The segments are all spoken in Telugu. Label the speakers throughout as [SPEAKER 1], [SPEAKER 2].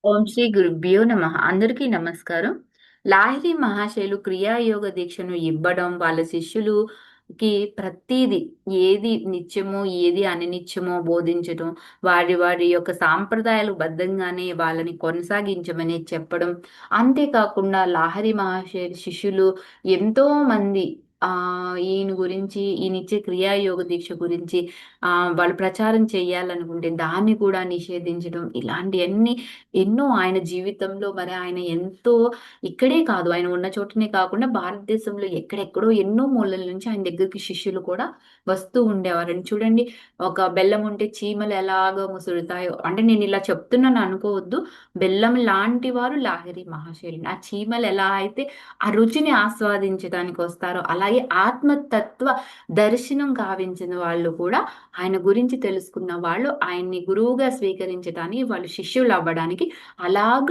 [SPEAKER 1] ఓం శ్రీ గురుభ్యో నమః. అందరికీ నమస్కారం. లాహిరి మహాశయులు క్రియాయోగ దీక్షను ఇవ్వడం, వాళ్ళ శిష్యులుకి ప్రతీది ఏది నిత్యమో, ఏది అనినిత్యమో బోధించటం, వారి వారి యొక్క సాంప్రదాయాలు బద్ధంగానే వాళ్ళని కొనసాగించమని చెప్పడం. అంతేకాకుండా లాహిరి మహాశయులు శిష్యులు ఎంతో మంది ఈయన గురించి, ఈయనిచ్చే క్రియాయోగ దీక్ష గురించి వాళ్ళు ప్రచారం చేయాలనుకుంటే దాన్ని కూడా నిషేధించడం. ఇలాంటియన్నీ ఎన్నో ఆయన జీవితంలో మరి ఆయన ఎంతో ఇక్కడే కాదు, ఆయన ఉన్న చోటనే కాకుండా భారతదేశంలో ఎక్కడెక్కడో ఎన్నో మూలల నుంచి ఆయన దగ్గరికి శిష్యులు కూడా వస్తూ ఉండేవారండి. చూడండి, ఒక బెల్లం ఉంటే చీమలు ఎలాగ ముసురుతాయో, అంటే నేను ఇలా చెప్తున్నాను అనుకోవద్దు. బెల్లం లాంటి వారు లాహిరి మహాశయులు. ఆ చీమలు ఎలా అయితే ఆ రుచిని ఆస్వాదించడానికి వస్తారో, అలాగే ఆత్మతత్వ దర్శనం గావించిన వాళ్ళు కూడా, ఆయన గురించి తెలుసుకున్న వాళ్ళు ఆయన్ని గురువుగా స్వీకరించడానికి, వాళ్ళు శిష్యులు అవ్వడానికి అలాగ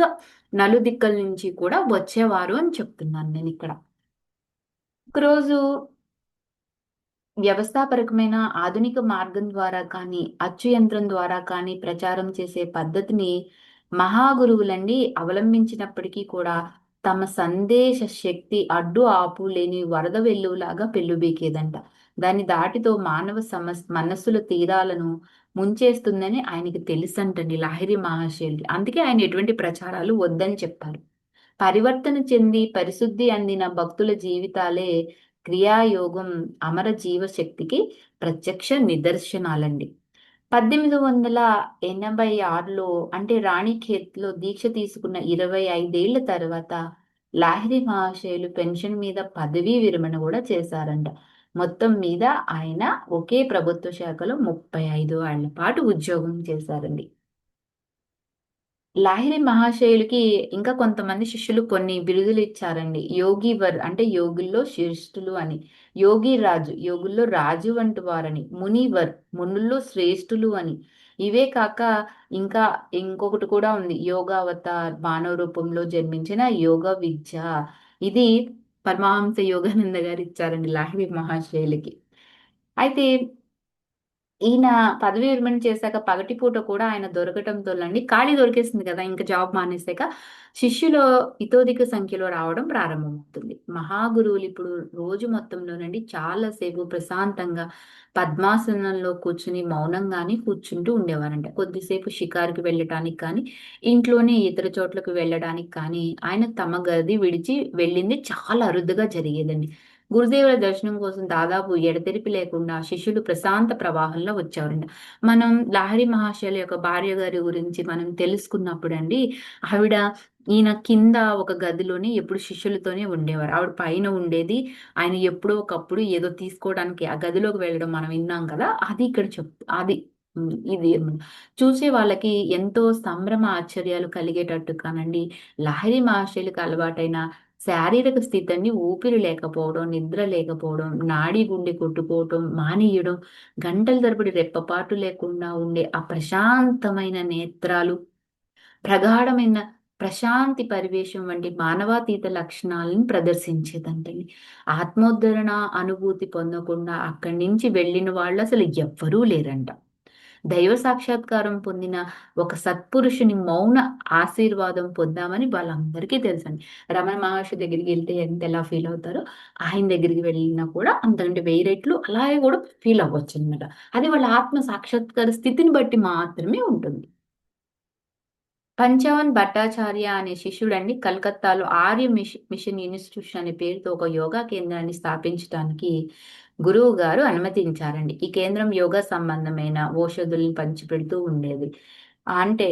[SPEAKER 1] నలుదిక్కల నుంచి కూడా వచ్చేవారు అని చెప్తున్నాను నేను ఇక్కడ. ఒకరోజు వ్యవస్థాపరకమైన ఆధునిక మార్గం ద్వారా కానీ, అచ్చు యంత్రం ద్వారా కానీ ప్రచారం చేసే పద్ధతిని మహాగురువులండి అవలంబించినప్పటికీ కూడా తమ సందేశ శక్తి అడ్డు ఆపు లేని వరద వెల్లువలాగా పెల్లుబీకేదంట. దాని దాటితో మానవ మనస్సుల తీరాలను ముంచేస్తుందని ఆయనకి తెలుసంటండి లాహిరి మహాశయులు. అందుకే ఆయన ఎటువంటి ప్రచారాలు వద్దని చెప్పారు. పరివర్తన చెంది పరిశుద్ధి అందిన భక్తుల జీవితాలే క్రియాయోగం అమర జీవశక్తికి ప్రత్యక్ష నిదర్శనాలండి. 1886లో అంటే రాణిఖేత్లో దీక్ష తీసుకున్న 25 ఏళ్ల తర్వాత లాహిరి మహాశయులు పెన్షన్ మీద పదవీ విరమణ కూడా చేశారంట. మొత్తం మీద ఆయన ఒకే ప్రభుత్వ శాఖలో 35 ఏళ్ల పాటు ఉద్యోగం చేశారండి. లాహిరి మహాశయులకి ఇంకా కొంతమంది శిష్యులు కొన్ని బిరుదులు ఇచ్చారండి. యోగివర్ అంటే యోగుల్లో శ్రేష్ఠులు అని, యోగి రాజు యోగుల్లో రాజు వంటి వారని, మునివర్ మునుల్లో శ్రేష్ఠులు అని. ఇవే కాక ఇంకా ఇంకొకటి కూడా ఉంది, యోగావతార్ మానవ రూపంలో జన్మించిన యోగ విద్య. ఇది పరమహంస యోగానంద గారు ఇచ్చారండి లాహిరి మహాశయులకి. అయితే ఈయన పదవీ విరమణ చేశాక పగటిపూట కూడా ఆయన దొరకటంతోనండి, ఖాళీ దొరికేస్తుంది కదా! ఇంక జాబ్ మానేసాక, శిష్యులు ఇతోధిక సంఖ్యలో రావడం ప్రారంభమవుతుంది. మహాగురువులు ఇప్పుడు రోజు మొత్తంలోనండి చాలా సేపు ప్రశాంతంగా పద్మాసనంలో కూర్చుని మౌనంగానే కూర్చుంటూ ఉండేవారంట. కొద్దిసేపు షికారుకి వెళ్ళటానికి కానీ, ఇంట్లోనే ఇతర చోట్లకు వెళ్ళడానికి కానీ, ఆయన తమ గది విడిచి వెళ్ళింది చాలా అరుదుగా జరిగేదండి. గురుదేవుల దర్శనం కోసం దాదాపు ఎడతెరిపి లేకుండా శిష్యులు ప్రశాంత ప్రవాహంలో వచ్చేవారండి. మనం లాహిరి మహాశయుల యొక్క భార్య గారి గురించి మనం తెలుసుకున్నప్పుడండి, ఆవిడ ఈయన కింద ఒక గదిలోనే ఎప్పుడు శిష్యులతోనే ఉండేవారు. ఆవిడ పైన ఉండేది. ఆయన ఎప్పుడో ఒకప్పుడు ఏదో తీసుకోవడానికి ఆ గదిలోకి వెళ్ళడం మనం విన్నాం కదా! అది ఇక్కడ అది ఇది చూసే వాళ్ళకి ఎంతో సంభ్రమ ఆశ్చర్యాలు కలిగేటట్టు కానండి, లాహిరి మహర్షులకు అలవాటైన శారీరక స్థితిని ఊపిరి లేకపోవడం, నిద్ర లేకపోవడం, నాడి గుండె కొట్టుకోవటం మానేయడం, గంటల తరబడి రెప్పపాటు లేకుండా ఉండే ఆ ప్రశాంతమైన నేత్రాలు, ప్రగాఢమైన ప్రశాంతి పరివేశం వంటి మానవాతీత లక్షణాలను ప్రదర్శించేదంటండి. ఆత్మోద్ధరణ అనుభూతి పొందకుండా అక్కడి నుంచి వెళ్ళిన వాళ్ళు అసలు ఎవ్వరూ లేరంట. దైవ సాక్షాత్కారం పొందిన ఒక సత్పురుషుని మౌన ఆశీర్వాదం పొందామని వాళ్ళందరికీ తెలుసండి. రమణ మహర్షి దగ్గరికి వెళ్తే ఎలా ఫీల్ అవుతారో, ఆయన దగ్గరికి వెళ్ళినా కూడా అంతకంటే 1000 రెట్లు అలాగే కూడా ఫీల్ అవ్వచ్చనమాట. అది వాళ్ళ ఆత్మ సాక్షాత్కార స్థితిని బట్టి మాత్రమే ఉంటుంది. పంచవన్ భట్టాచార్య అనే శిష్యుడండి కలకత్తాలో ఆర్య మిషన్ ఇన్స్టిట్యూషన్ అనే పేరుతో ఒక యోగా కేంద్రాన్ని స్థాపించడానికి గురువు గారు అనుమతించారండి. ఈ కేంద్రం యోగా సంబంధమైన ఔషధుల్ని పంచిపెడుతూ ఉండేది. అంటే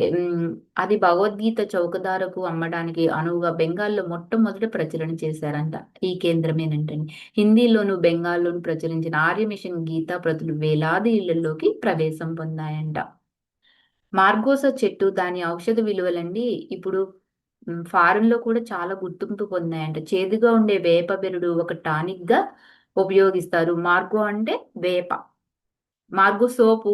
[SPEAKER 1] అది భగవద్గీత చౌకదారకు అమ్మడానికి అనువుగా బెంగాల్లో మొట్టమొదట ప్రచురణ చేశారంట. ఈ కేంద్రమేనంటండి. హిందీలోను, బెంగాల్లోను ప్రచురించిన ఆర్య మిషన్ గీతా ప్రతులు వేలాది ఇళ్లలోకి ప్రవేశం పొందాయంట. మార్గోసా చెట్టు దాని ఔషధ విలువలండి ఇప్పుడు ఫారెన్‌లో కూడా చాలా గుర్తింపు పొందాయంట. చేదుగా ఉండే వేప బెరడు ఒక టానిక్‌గా ఉపయోగిస్తారు. మార్గో అంటే వేప. మార్గో సోపు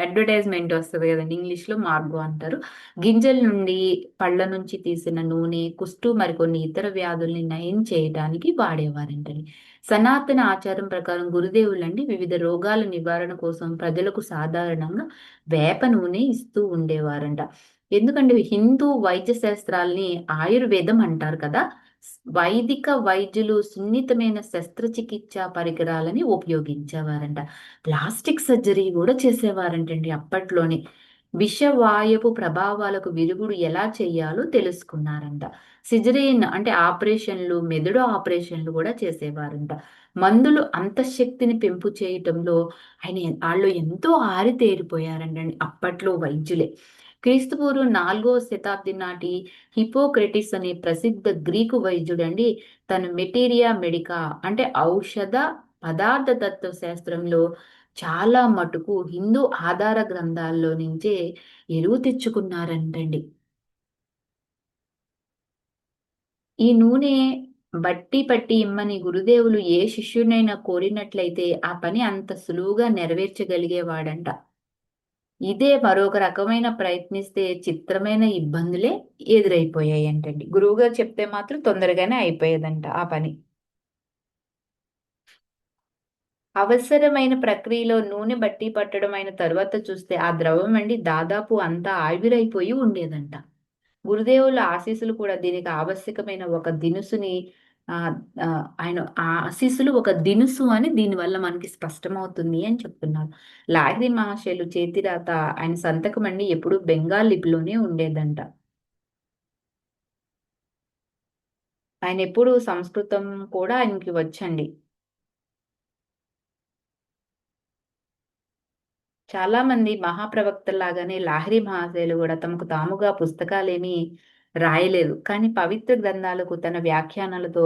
[SPEAKER 1] అడ్వర్టైజ్మెంట్ వస్తుంది కదండి, ఇంగ్లీష్ లో మార్గో అంటారు. గింజల నుండి, పళ్ళ నుంచి తీసిన నూనె కుష్టు మరికొన్ని ఇతర వ్యాధుల్ని నయం చేయడానికి వాడేవారంటండి. సనాతన ఆచారం ప్రకారం గురుదేవులండి వివిధ రోగాల నివారణ కోసం ప్రజలకు సాధారణంగా వేప నూనె ఇస్తూ ఉండేవారంట. ఎందుకంటే హిందూ వైద్య శాస్త్రాల్ని ఆయుర్వేదం అంటారు కదా, వైదిక వైద్యులు సున్నితమైన శస్త్రచికిత్స పరికరాలని ఉపయోగించేవారంట. ప్లాస్టిక్ సర్జరీ కూడా చేసేవారంటండి అప్పట్లోనే. విషవాయపు ప్రభావాలకు విరుగుడు ఎలా చేయాలో తెలుసుకున్నారంట. సిజరీన్ అంటే ఆపరేషన్లు, మెదడు ఆపరేషన్లు కూడా చేసేవారంట. మందులు అంతఃశక్తిని పెంపు చేయటంలో వాళ్ళు ఎంతో ఆరితేరిపోయారంటండి అప్పట్లో వైద్యులే. క్రీస్తుపూర్వం 4వ శతాబ్ది నాటి హిపోక్రటిస్ అనే ప్రసిద్ధ గ్రీకు వైద్యుడండి తన మెటీరియా మెడికా అంటే ఔషధ పదార్థ తత్వ శాస్త్రంలో చాలా మటుకు హిందూ ఆధార గ్రంథాల్లో నుంచే ఎరువు తెచ్చుకున్నారంటండి. ఈ నూనె బట్టి పట్టి ఇమ్మని గురుదేవులు ఏ శిష్యునైనా కోరినట్లయితే ఆ పని అంత సులువుగా నెరవేర్చగలిగేవాడంట. ఇదే మరొక రకమైన ప్రయత్నిస్తే చిత్రమైన ఇబ్బందులే ఎదురైపోయాయంటండి. గురువుగారు చెప్తే మాత్రం తొందరగానే అయిపోయేదంట ఆ పని. అవసరమైన ప్రక్రియలో నూనె బట్టి పట్టడం అయిన తర్వాత చూస్తే ఆ ద్రవం అండి దాదాపు అంతా ఆవిరైపోయి ఉండేదంట. గురుదేవుల ఆశీస్సులు కూడా దీనికి ఆవశ్యకమైన ఒక దినుసుని ఆ ఆయన ఆశీస్సులు ఒక దినుసు అని దీనివల్ల మనకి స్పష్టమవుతుంది అని చెప్తున్నారు. లాహిరి మహాశయులు చేతిరాత ఆయన సంతకం అండి ఎప్పుడు బెంగాల్ లిపిలోనే ఉండేదంట. ఆయన ఎప్పుడు సంస్కృతం కూడా ఆయనకి వచ్చండి. చాలా మంది మహాప్రవక్తల్లాగానే లాహిరి మహాశయులు కూడా తమకు తాముగా పుస్తకాలేమి రాయలేదు. కానీ పవిత్ర గ్రంథాలకు తన వ్యాఖ్యానాలతో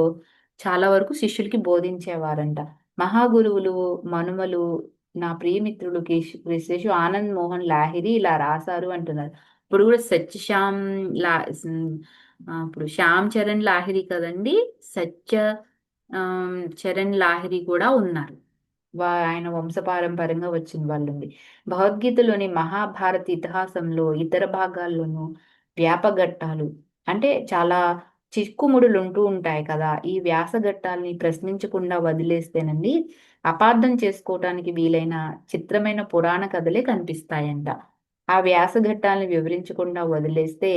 [SPEAKER 1] చాలా వరకు శిష్యులకి బోధించేవారంట. మహాగురువులు మనుమలు నా ప్రియమిత్రులు శేషు ఆనంద్ మోహన్ లాహిరి ఇలా రాశారు అంటున్నారు. ఇప్పుడు కూడా సత్యశ్యామ్ లా ఇప్పుడు శ్యామ్ చరణ్ లాహిరి కదండి, సత్య చరణ్ లాహిరి కూడా ఉన్నారు. ఆయన వంశపారంపర్యంగా వచ్చిన వాళ్ళండి. భగవద్గీతలోని మహాభారత ఇతిహాసంలో ఇతర భాగాల్లోనూ వ్యాపఘట్టాలు అంటే చాలా చిక్కుముడులు ఉంటూ ఉంటాయి కదా. ఈ వ్యాసఘట్టాల్ని ప్రశ్నించకుండా వదిలేస్తేనండి అపార్థం చేసుకోవటానికి వీలైన చిత్రమైన పురాణ కథలే కనిపిస్తాయంట. ఆ వ్యాసఘట్టాలను వివరించకుండా వదిలేస్తే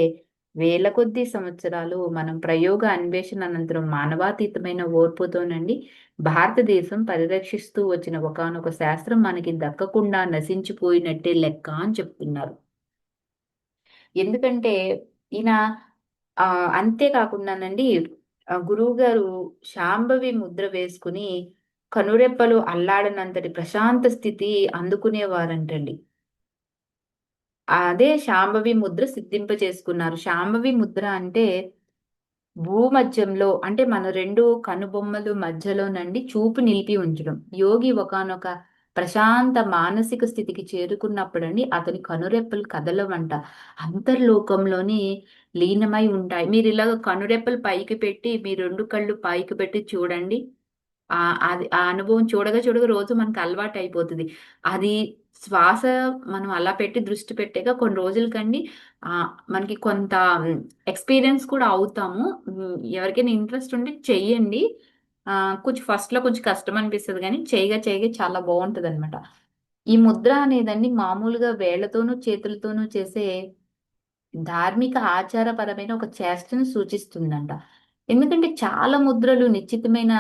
[SPEAKER 1] వేల కొద్దీ సంవత్సరాలు మనం ప్రయోగ అన్వేషణ అనంతరం మానవాతీతమైన ఓర్పుతోనండి భారతదేశం పరిరక్షిస్తూ వచ్చిన ఒకానొక శాస్త్రం మనకి దక్కకుండా నశించిపోయినట్టే లెక్క అని చెప్తున్నారు. ఎందుకంటే ఈయన ఆ అంతేకాకుండానండి గురువు గారు శాంభవి ముద్ర వేసుకుని కనురెప్పలు అల్లాడనంతటి ప్రశాంత స్థితి అందుకునేవారంటండి. అదే శాంభవి ముద్ర సిద్ధింప చేసుకున్నారు. శాంభవి ముద్ర అంటే భూమధ్యంలో అంటే మన రెండు కనుబొమ్మలు మధ్యలోనండి చూపు నిలిపి ఉంచడం. యోగి ఒకానొక ప్రశాంత మానసిక స్థితికి చేరుకున్నప్పుడండి అతని కనురెప్పలు కదలవంట. అంతర్లోకంలోని లీనమై ఉంటాయి. మీరు ఇలాగ కనురెప్పలు పైకి పెట్టి మీ రెండు కళ్ళు పైకి పెట్టి చూడండి. అది ఆ అనుభవం చూడగా చూడగా రోజు మనకు అలవాటు అయిపోతది. అది శ్వాస మనం అలా పెట్టి దృష్టి పెట్టాక కొన్ని రోజులకండి మనకి కొంత ఎక్స్‌పీరియన్స్ కూడా అవుతాము. ఎవరికైనా ఇంట్రెస్ట్ ఉంటే చెయ్యండి. కొంచెం ఫస్ట్‌లో కొంచెం కష్టం అనిపిస్తది గానీ చేయగా చేయగా చాలా బావుంటదనమాట. ఈ ముద్ర అనేదండి మామూలుగా వేళ్ళతోనూ, చేతులతోనూ చేసే ధార్మిక ఆచారపరమైన ఒక చేష్టను సూచిస్తుందంట. ఎందుకంటే చాలా ముద్రలు నిశ్చితమైన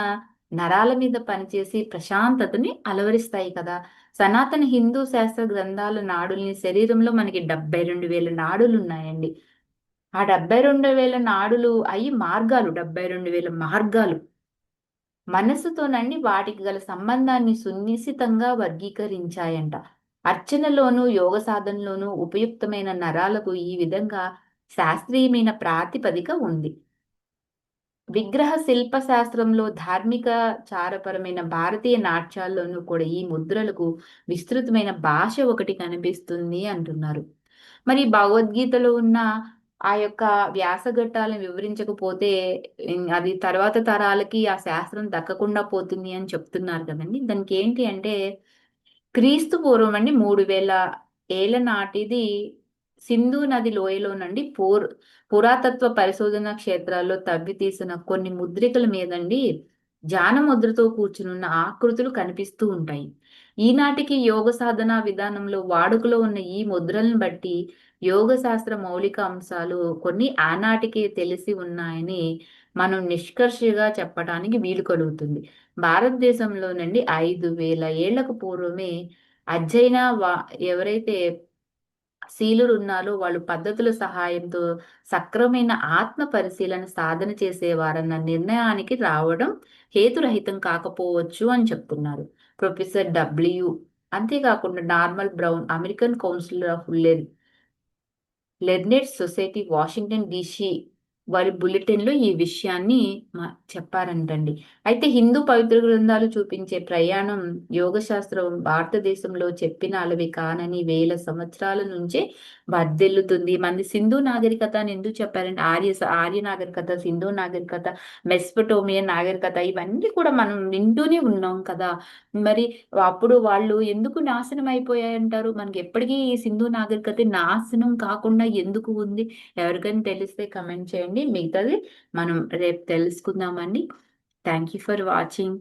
[SPEAKER 1] నరాల మీద పనిచేసి ప్రశాంతతని అలవరిస్తాయి కదా. సనాతన హిందూ శాస్త్ర గ్రంథాల నాడుల్ని శరీరంలో మనకి 72,000 నాడులున్నాయండి. ఆ 72,000 నాడులు అయి మార్గాలు 72,000 మార్గాలు. మనస్సుతోనండి వాటికి గల సంబంధాన్ని సునిశితంగా వర్గీకరించాయంట. అర్చనలోనూ, యోగ సాధనలోనూ ఉపయుక్తమైన నరాలకు ఈ విధంగా శాస్త్రీయమైన ప్రాతిపదిక ఉంది. విగ్రహ శిల్ప శాస్త్రంలో ధార్మిక చారపరమైన భారతీయ నాట్యాల్లోనూ కూడా ఈ ముద్రలకు విస్తృతమైన భాష ఒకటి కనిపిస్తుంది అంటున్నారు. మరి భగవద్గీతలో ఉన్న ఆ యొక్క వ్యాసఘట్టాలను వివరించకపోతే అది తర్వాత తరాలకి ఆ శాస్త్రం దక్కకుండా పోతుంది అని చెప్తున్నారు కదండి. దానికి ఏంటి అంటే క్రీస్తు పూర్వం అండి 3000 ఏళ్ల నాటిది సింధు నది లోయలో నుండి పురాతత్వ పరిశోధన క్షేత్రాల్లో తవ్వి తీసిన కొన్ని ముద్రికల మీదండి జాన ముద్రతో కూర్చునున్న ఆకృతులు కనిపిస్తూ ఉంటాయి. ఈనాటికి యోగ సాధన విధానంలో వాడుకలో ఉన్న ఈ ముద్రలను బట్టి యోగ శాస్త్ర మౌలిక అంశాలు కొన్ని ఆనాటికే తెలిసి ఉన్నాయని మనం నిష్కర్షగా చెప్పడానికి వీలు కలుగుతుంది. భారతదేశంలోనండి 5000 ఏళ్లకు పూర్వమే అజ్జైన ఎవరైతే శీలురు ఉన్నారో వాళ్ళు పద్ధతుల సహాయంతో సక్రమైన ఆత్మ పరిశీలన సాధన చేసేవారన్న నిర్ణయానికి రావడం హేతురహితం కాకపోవచ్చు అని చెప్తున్నారు ప్రొఫెసర్ అంతేకాకుండా normal brown American council of learned society Washington DC వారి బులెటిన్లో ఈ విషయాన్ని చెప్పారంటండి. అయితే హిందూ పవిత్ర గ్రంథాలు చూపించే ప్రయాణం యోగశాస్త్రం భారతదేశంలో చెప్పిన అలవి కానని వేల సంవత్సరాల నుంచే బద్దెల్లుతుంది. మంది సింధు నాగరికత అని ఎందుకు చెప్పారంటే ఆర్య నాగరికత, సింధు నాగరికత, మెస్పటోమియన్ నాగరికత ఇవన్నీ కూడా మనం వింటూనే ఉన్నాం కదా. మరి అప్పుడు వాళ్ళు ఎందుకు నాశనం అయిపోయాయంటారు? మనకి ఎప్పటికీ ఈ సింధు నాగరికత నాశనం కాకుండా ఎందుకు ఉంది? ఎవరికైనా తెలిస్తే కమెంట్ చేయండి. మిగతాది మనం రేపు తెలుసుకుందామండి. Thank you for watching.